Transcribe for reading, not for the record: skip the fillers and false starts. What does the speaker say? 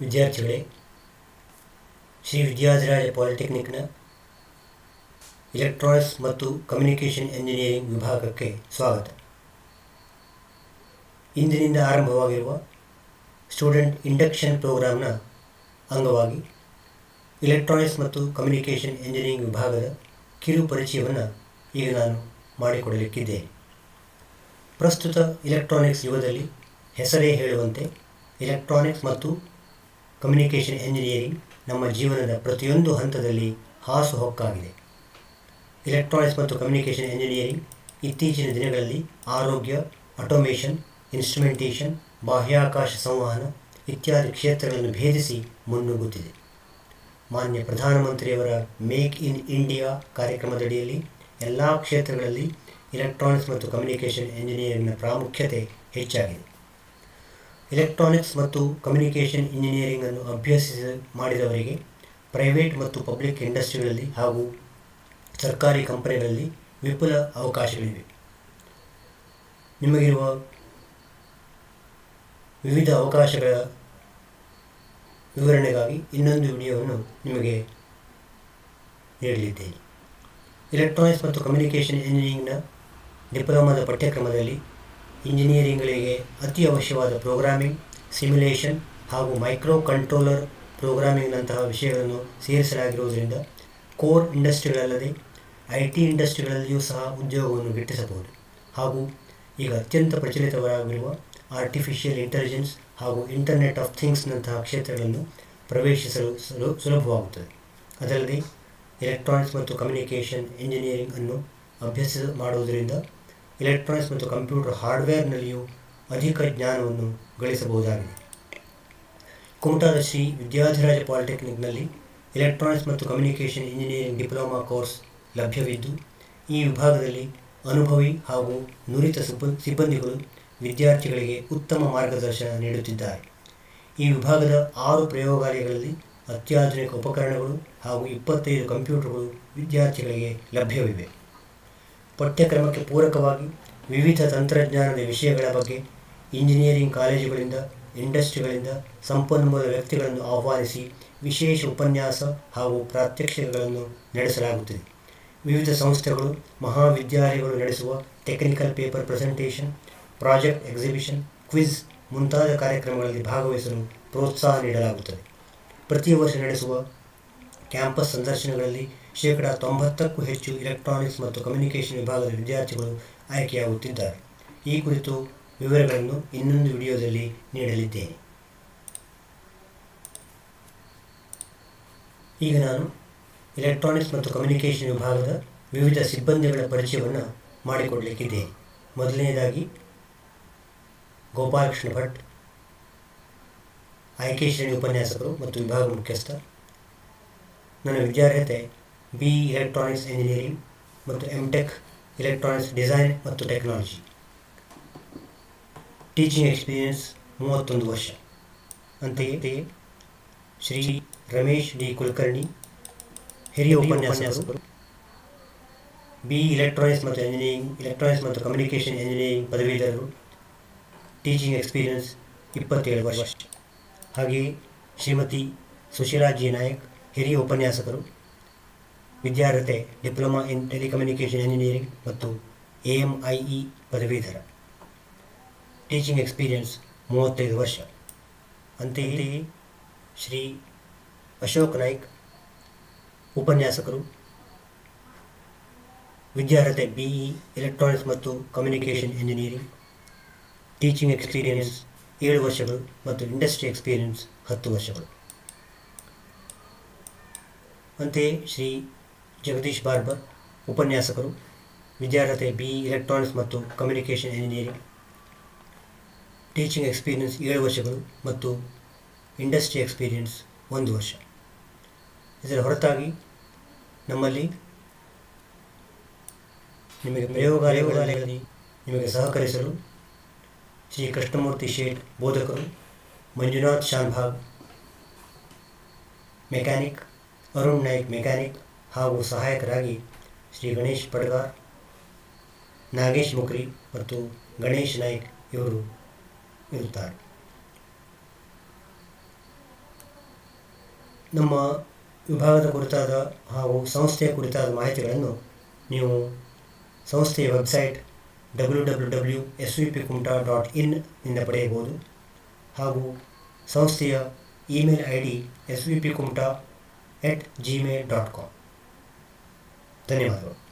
ವಿದ್ಯಾರ್ಥಿಗಳೇ, ಶ್ರೀ ವಿದ್ಯಾಧಿರಾಜ ಪಾಲಿಟೆಕ್ನಿಕ್ನ ಇಲೆಕ್ಟ್ರಾನಿಕ್ಸ್ ಮತ್ತು communication engineering ವಿಭಾಗಕ್ಕೆ ಸ್ವಾಗತ. ಇಂದಿನಿಂದ ಆರಂಭವಾಗಿರುವ ಸ್ಟೂಡೆಂಟ್ ಇಂಡಕ್ಷನ್ ಪ್ರೋಗ್ರಾಮ್ನ ಅಂಗವಾಗಿ ಇಲೆಕ್ಟ್ರಾನಿಕ್ಸ್ ಮತ್ತು ಕಮ್ಯುನಿಕೇಷನ್ ಎಂಜಿನಿಯರಿಂಗ್ ವಿಭಾಗದ ಕಿರು ಪರಿಚಯವನ್ನು ಈಗ ನಾನು ಮಾಡಿಕೊಡಲಿಕ್ಕಿದ್ದೇನೆ. ಪ್ರಸ್ತುತ ಇಲೆಕ್ಟ್ರಾನಿಕ್ಸ್ ಯುಗದಲ್ಲಿ ಹೆಸರೇ ಹೇಳುವಂತೆ ಇಲೆಕ್ಟ್ರಾನಿಕ್ಸ್ ಮತ್ತು ಕಮ್ಯುನಿಕೇಷನ್ ಎಂಜಿನಿಯರಿಂಗ್ ನಮ್ಮ ಜೀವನದ ಪ್ರತಿಯೊಂದು ಹಂತದಲ್ಲಿ ಹಾಸುಹೊಕ್ಕಾಗಿದೆ. ಇಲೆಕ್ಟ್ರಾನಿಕ್ಸ್ ಮತ್ತು ಕಮ್ಯುನಿಕೇಷನ್ ಎಂಜಿನಿಯರಿಂಗ್ ಇತ್ತೀಚಿನ ದಿನಗಳಲ್ಲಿ ಆರೋಗ್ಯ, ಆಟೋಮೇಷನ್, ಇನ್ಸ್ಟ್ರುಮೆಂಟೇಷನ್, ಬಾಹ್ಯಾಕಾಶ ಸಂವಹನ ಇತ್ಯಾದಿ ಕ್ಷೇತ್ರಗಳನ್ನು ಭೇದಿಸಿ ಮುನ್ನುಗ್ಗುತ್ತಿದೆ. ಮಾನ್ಯ ಪ್ರಧಾನಮಂತ್ರಿಯವರ ಮೇಕ್ ಇನ್ ಇಂಡಿಯಾ ಕಾರ್ಯಕ್ರಮದಡಿಯಲ್ಲಿ ಎಲ್ಲ ಕ್ಷೇತ್ರಗಳಲ್ಲಿ ಇಲೆಕ್ಟ್ರಾನಿಕ್ಸ್ ಮತ್ತು ಕಮ್ಯುನಿಕೇಷನ್ ಎಂಜಿನಿಯರಿಂಗ್ನ ಪ್ರಾಮುಖ್ಯತೆ ಹೆಚ್ಚಾಗಿದೆ. ಇಲೆಕ್ಟ್ರಾನಿಕ್ಸ್ ಮತ್ತು ಕಮ್ಯುನಿಕೇಷನ್ ಇಂಜಿನಿಯರಿಂಗನ್ನು ಮಾಡಿದವರಿಗೆ ಪ್ರೈವೇಟ್ ಮತ್ತು ಪಬ್ಲಿಕ್ ಇಂಡಸ್ಟ್ರಿಗಳಲ್ಲಿ ಹಾಗೂ ಸರ್ಕಾರಿ ಕಂಪನಿಗಳಲ್ಲಿ ವಿಪುಲ ಅವಕಾಶಗಳಿವೆ. ನಿಮಗಿರುವ ವಿವಿಧ ಅವಕಾಶಗಳ ವಿವರಣೆಗಾಗಿ ಇನ್ನೊಂದು ವಿಡಿಯೋವನ್ನು ನಿಮಗೆ ನೀಡಲಿದ್ದೇನೆ. ಇಲೆಕ್ಟ್ರಾನಿಕ್ಸ್ ಮತ್ತು ಕಮ್ಯುನಿಕೇಷನ್ ಎಂಜಿನಿಯರಿಂಗ್ನ ಡಿಪ್ಲೊಮಾದ ಪಠ್ಯಕ್ರಮದಲ್ಲಿ ಇಂಜಿನಿಯರಿಂಗ್ಗಳಿಗೆ ಅತಿ ಅವಶ್ಯವಾದ ಪ್ರೋಗ್ರಾಮಿಂಗ್, ಸಿಮ್ಯುಲೇಷನ್ ಹಾಗೂ ಮೈಕ್ರೋ ಕಂಟ್ರೋಲರ್ ಪ್ರೋಗ್ರಾಮಿಂಗ್ನಂತಹ ವಿಷಯಗಳನ್ನು ಸೇರಿಸಲಾಗಿರುವುದರಿಂದ ಕೋರ್ ಇಂಡಸ್ಟ್ರಿಗಳಲ್ಲದೆ IT ಇಂಡಸ್ಟ್ರಿಗಳಲ್ಲಿಯೂ ಸಹ ಉದ್ಯೋಗವನ್ನು ಗಿಟ್ಟಿಸಬಹುದು. ಹಾಗೂ ಈಗ ಅತ್ಯಂತ ಪ್ರಚಲಿತವಾಗಿರುವ ಆರ್ಟಿಫಿಷಿಯಲ್ ಇಂಟೆಲಿಜೆನ್ಸ್ ಹಾಗೂ ಇಂಟರ್ನೆಟ್ ಆಫ್ ಥಿಂಗ್ಸ್ನಂತಹ ಕ್ಷೇತ್ರಗಳನ್ನು ಪ್ರವೇಶಿಸಲು ಸುಲಭವಾಗುತ್ತದೆ. ಅದಲ್ಲದೆ ಎಲೆಕ್ಟ್ರಾನಿಕ್ಸ್ ಮತ್ತು ಕಮ್ಯುನಿಕೇಷನ್ ಎಂಜಿನಿಯರಿಂಗ್ ಅನ್ನು ಅಭ್ಯಾಸ ಮಾಡುವುದರಿಂದ ಇಲೆಕ್ಟ್ರಾನಿಕ್ಸ್ ಮತ್ತು ಕಂಪ್ಯೂಟರ್ ಹಾರ್ಡ್ವೇರ್ನಲ್ಲಿಯೂ ಅಧಿಕ ಜ್ಞಾನವನ್ನು ಗಳಿಸಬಹುದಾಗಿದೆ. ಕುಮಟಾದ ಶ್ರೀ ವಿದ್ಯಾಧಿರಾಜ ಪಾಲಿಟೆಕ್ನಿಕ್ನಲ್ಲಿ ಇಲೆಕ್ಟ್ರಾನಿಕ್ಸ್ ಮತ್ತು ಕಮ್ಯುನಿಕೇಷನ್ ಇಂಜಿನಿಯರಿಂಗ್ ಡಿಪ್ಲೊಮಾ ಕೋರ್ಸ್ ಲಭ್ಯವಿದ್ದು, ಈ ವಿಭಾಗದಲ್ಲಿ ಅನುಭವಿ ಹಾಗೂ ನುರಿತ ಸಿಬ್ಬಂದಿಗಳು ವಿದ್ಯಾರ್ಥಿಗಳಿಗೆ ಉತ್ತಮ ಮಾರ್ಗದರ್ಶನ ನೀಡುತ್ತಿದ್ದಾರೆ. ಈ ವಿಭಾಗದ 6 ಪ್ರಯೋಗಾಲಯಗಳಲ್ಲಿ ಅತ್ಯಾಧುನಿಕ ಉಪಕರಣಗಳು ಹಾಗೂ 25 ಕಂಪ್ಯೂಟರ್ಗಳು ವಿದ್ಯಾರ್ಥಿಗಳಿಗೆ ಲಭ್ಯವಿವೆ. ಪಠ್ಯಕ್ರಮಕ್ಕೆ ಪೂರಕವಾಗಿ ವಿವಿಧ ತಂತ್ರಜ್ಞಾನದ ವಿಷಯಗಳ ಬಗ್ಗೆ ಇಂಜಿನಿಯರಿಂಗ್ ಕಾಲೇಜುಗಳಿಂದ, ಇಂಡಸ್ಟ್ರಿಗಳಿಂದ ಸಂಪನ್ಮೂಲ ವ್ಯಕ್ತಿಗಳನ್ನು ಆಹ್ವಾನಿಸಿ ವಿಶೇಷ ಉಪನ್ಯಾಸ ಹಾಗೂ ಪ್ರಾತ್ಯಕ್ಷಿಕೆಗಳನ್ನು ನಡೆಸಲಾಗುತ್ತಿದೆ. ವಿವಿಧ ಸಂಸ್ಥೆಗಳು, ಮಹಾವಿದ್ಯಾಲಯಗಳು ನಡೆಸುವ technical paper presentation, project exhibition, quiz ಮುಂತಾದ ಕಾರ್ಯಕ್ರಮಗಳಲ್ಲಿ ಭಾಗವಹಿಸಲು ಪ್ರೋತ್ಸಾಹ ನೀಡಲಾಗುತ್ತದೆ. ಪ್ರತಿ ವರ್ಷ ನಡೆಸುವ ಕ್ಯಾಂಪಸ್ ಸಂದರ್ಶನಗಳಲ್ಲಿ 90%ಕ್ಕೂ ಹೆಚ್ಚು ಇಲೆಕ್ಟ್ರಾನಿಕ್ಸ್ ಮತ್ತು ಕಮ್ಯುನಿಕೇಷನ್ ವಿಭಾಗದ ವಿದ್ಯಾರ್ಥಿಗಳು ಆಯ್ಕೆಯಾಗುತ್ತಿದ್ದಾರೆ. ಈ ಕುರಿತು ವಿವರಗಳನ್ನು ಇನ್ನೊಂದು ವಿಡಿಯೋದಲ್ಲಿ ನೀಡಲಿದ್ದೇನೆ. ಈಗ ನಾನು ಇಲೆಕ್ಟ್ರಾನಿಕ್ಸ್ ಮತ್ತು ಕಮ್ಯುನಿಕೇಷನ್ ವಿಭಾಗದ ವಿವಿಧ ಸಿಬ್ಬಂದಿಗಳ ಪರಿಚಯವನ್ನು ಮಾಡಿಕೊಡಲಿಕ್ಕಿದ್ದೇನೆ. ಮೊದಲನೆಯದಾಗಿ ಗೋಪಾಲಕೃಷ್ಣ ಭಟ್, ಆಯ್ಕೆ ಶ್ರೇಣಿ ಉಪನ್ಯಾಸಕರು ಮತ್ತು ವಿಭಾಗ ಮುಖ್ಯಸ್ಥ. ನನ್ನ ವಿದ್ಯಾರ್ಹತೆ BE ಎಲೆಕ್ಟ್ರಾನಿಕ್ಸ್ ಎಂಜಿನಿಯರಿಂಗ್ ಮತ್ತು MTech ಎಲೆಕ್ಟ್ರಾನಿಕ್ಸ್ ಡಿಸೈನ್ ಮತ್ತು ಟೆಕ್ನಾಲಜಿ. ಟೀಚಿಂಗ್ ಎಕ್ಸ್ಪೀರಿಯನ್ಸ್ 31 ವರ್ಷ. ಅಂತೆಯೇ ಶ್ರೀ ರಮೇಶ್ D. ಕುಲಕರ್ಣಿ, ಹಿರಿಯ ಉಪನ್ಯಾಸಕರು, BE ಎಲೆಕ್ಟ್ರಾನಿಕ್ಸ್ ಮತ್ತು ಎಲೆಕ್ಟ್ರಾನಿಕ್ಸ್ ಮತ್ತು ಕಮ್ಯುನಿಕೇಷನ್ ಎಂಜಿನಿಯರಿಂಗ್ ಪದವೀಧರರು, ಟೀಚಿಂಗ್ ಎಕ್ಸ್ಪೀರಿಯನ್ಸ್ 27 ವರ್ಷ. ಹಾಗೆಯೇ ಶ್ರೀಮತಿ ಸುಶೀಲಾ G. ನಾಯಕ್, ಹಿರಿಯ ಉಪನ್ಯಾಸಕರು, ವಿದ್ಯಾರ್ಹತೆ ಡಿಪ್ಲೊಮಾ ಇನ್ ಟೆಲಿಕಮ್ಯುನಿಕೇಷನ್ ಎಂಜಿನಿಯರಿಂಗ್ ಮತ್ತು AMIE ಪದವೀಧರ, ಟೀಚಿಂಗ್ ಎಕ್ಸ್ಪೀರಿಯನ್ಸ್ 35 ವರ್ಷ. ಅಂತೆಯೇ ಶ್ರೀ ಅಶೋಕ್ ನಾಯ್ಕ್, ಉಪನ್ಯಾಸಕರು, ವಿದ್ಯಾರ್ಹತೆ BE ಎಲೆಕ್ಟ್ರಾನಿಕ್ಸ್ ಮತ್ತು ಕಮ್ಯುನಿಕೇಷನ್ ಎಂಜಿನಿಯರಿಂಗ್, ಟೀಚಿಂಗ್ ಎಕ್ಸ್ಪೀರಿಯನ್ಸ್ 7 ವರ್ಷಗಳು ಮತ್ತು ಇಂಡಸ್ಟ್ರಿ ಎಕ್ಸ್ಪೀರಿಯನ್ಸ್ 10 ವರ್ಷಗಳು. ಅಂತೆಯೇ ಶ್ರೀ ಜಗದೀಶ್ ಬಾರ್ಬರ್, ಉಪನ್ಯಾಸಕರು, ವಿದ್ಯಾರ್ಹತೆ BE ಎಲೆಕ್ಟ್ರಾನಿಕ್ಸ್ ಮತ್ತು ಕಮ್ಯುನಿಕೇಷನ್ ಎಂಜಿನಿಯರಿಂಗ್, ಟೀಚಿಂಗ್ ಎಕ್ಸ್ಪೀರಿಯನ್ಸ್ 7 ವರ್ಷಗಳು ಮತ್ತು ಇಂಡಸ್ಟ್ರಿ ಎಕ್ಸ್ಪೀರಿಯನ್ಸ್ 1 ವರ್ಷ. ಇದರ ಹೊರತಾಗಿ ನಮ್ಮಲ್ಲಿ ನಿಮಗೆ ಪ್ರಯೋಗಾಲಯಗಳಲ್ಲಿ ನಿಮಗೆ ಸಹಕರಿಸಲು ಶ್ರೀ ಕೃಷ್ಣಮೂರ್ತಿ ಶೇಟ್, ಬೋಧಕರು, ಮಂಜುನಾಥ್ ಶಾನ್ಭಾಗ್, ಮೆಕ್ಯಾನಿಕ್, ಅರುಣ್ ನಾಯ್ಕ್, ಮೆಕ್ಯಾನಿಕ್ ಹಾಗೂ ಸಹಾಯಕರಾಗಿ ಶ್ರೀ ಗಣೇಶ್ ಪಡ್ಗಾರ್, ನಾಗೇಶ್ ಮುಕ್ರಿ ಮತ್ತು ಗಣೇಶ್ ನಾಯ್ಕ್ ಇವರು ಇರುತ್ತಾರೆ. ನಮ್ಮ ವಿಭಾಗದ ಕುರಿತಾದ ಹಾಗೂ ಸಂಸ್ಥೆಯ ಕುರಿತಾದ ಮಾಹಿತಿಗಳನ್ನು ನೀವು ಸಂಸ್ಥೆಯ ವೆಬ್ಸೈಟ್ www.svpkumta.in ನಿಂದ ಪಡೆಯಬಹುದು. ಹಾಗೂ ಸಂಸ್ಥೆಯ ಇಮೇಲ್ ID svpkumta@gmail.com. ಧನ್ಯವಾದಗಳು.